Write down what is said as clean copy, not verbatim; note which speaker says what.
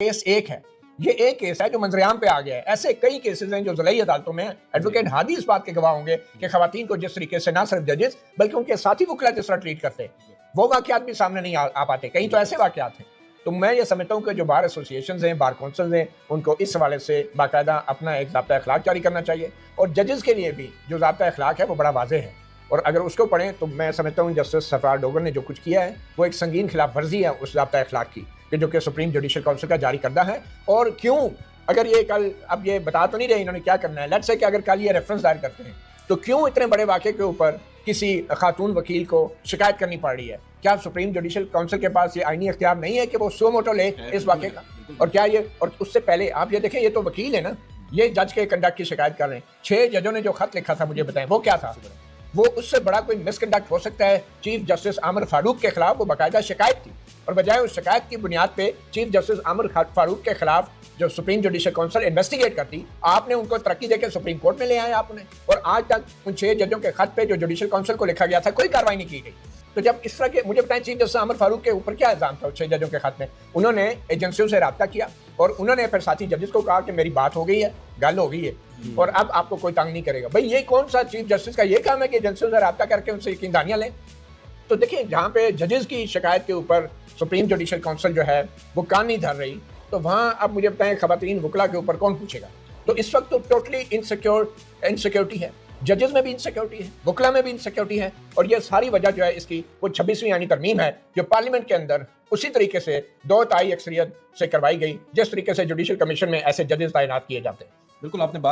Speaker 1: Case ایک ہے، یہ ایک کیس ہے جو منظر عام پہ آ گیا ہے. ایسے کئی کیسز ہیں جو ضلعی عدالتوں میں ایڈوکیٹ ہادی اس بات کے گواہ ہوں گے کہ خواتین کو جس طریقے سے نہ صرف ججز بلکہ ان کے ساتھی وکلا جس طرح ٹریٹ کرتے ہیں وہ واقعات بھی سامنے نہیں آ پاتے. کہیں تو ایسے واقعات ہیں. تو میں یہ سمجھتا ہوں کہ جو بار ایسوسیشنز ہیں، بار کونسلز ہیں، ان کو اس حوالے سے باقاعدہ اپنا ایک ضابطہ اخلاق جاری کرنا چاہیے. اور ججز کے لیے بھی جو ضابطہ اخلاق ہے وہ بڑا واضح ہے، اور اگر اس کو پڑھیں تو میں سمجھتا ہوں جسٹس سرفراز ڈوگر نے جو کچھ کیا ہے وہ ایک سنگین خلاف ورزی ہے اس ضابطہ اخلاق کی کہ جو کہ سپریم جوڈیشل کونسل کا جاری کردہ ہے. اور کیوں اگر یہ کل اب یہ بتا تو نہیں رہے انہوں نے کیا کرنا ہے، لیٹس سے کہ اگر کل یہ ریفرنس دائر کرتے ہیں تو کیوں اتنے بڑے واقعے کے اوپر کسی خاتون وکیل کو شکایت کرنی پڑ رہی ہے؟ کیا سپریم جوڈیشل کونسل کے پاس یہ آئینی اختیار نہیں ہے کہ وہ سو موٹو لے اس واقعے کا؟ اور کیا یہ، اور اس سے پہلے آپ یہ دیکھیں، یہ تو وکیل ہے نا، یہ جج کے کنڈکٹ کی شکایت کر رہے ہیں. 6 ججوں نے جو خط لکھا تھا مجھے بتائیں وہ کیا تھا؟ وہ اس سے بڑا کوئی مس کنڈکٹ ہو سکتا ہے؟ چیف جسٹس عامر فاروق کے خلاف وہ باقاعدہ شکایت تھی، اور بجائے اس شکایت کی بنیاد پہ چیف جسٹس عامر فاروق کے خلاف جو سپریم جوڈیشل کونسل انویسٹیگیٹ کرتی، آپ نے ان کو ترقی دے کے سپریم کورٹ میں لے آئے آپ نے. اور آج تک ان 6 ججوں کے خط پہ جو جوڈیشل کونسل کو لکھا گیا تھا کوئی کاروائی نہیں کی گئی. تو جب اس طرح کے، مجھے بتائیں چیف جسٹس عامر فاروق کے اوپر کیا الزام تھا 6 ججوں کے خط میں؟ انہوں نے ایجنسیوں سے رابطہ کیا اور انہوں نے پھر ساتھی ججز کو کہا کہ میری بات ہو گئی ہے، گل ہو گئی ہے، اور اب آپ کو کوئی تنگ نہیں کرے گا. بھئی یہ کون سا چیف جسٹس کا یہ کام ہے کہ ایجنسیوں سے رابطہ کر کے ان سے یقین دہانیاں لیں؟ تو دیکھیں جہاں پہ ججز کی شکایت کے اوپر سپریم جوڈیشل کونسل جو ہے وہ کان نہیں دھر رہی، تو وہاں اب مجھے بتائیں خواتین وکلا کے اوپر کون پوچھے گا؟ تو اس وقت تو ٹوٹلی انسیکیورٹی ہے، ججز میں بھی انسیکیورٹی ہے، وکلا میں بھی انسیکیورٹی ہے. اور یہ ساری وجہ جو ہے اس کی وہ 26ویں آئینی ترمیم ہے جو پارلیمنٹ کے اندر اسی طریقے سے 2 تہائی اکثریت سے کروائی گئی جس طریقے سے جوڈیشل کمیشن میں ایسے ججز تعینات کیے جاتے ہیں.
Speaker 2: بالکل آپ نے بات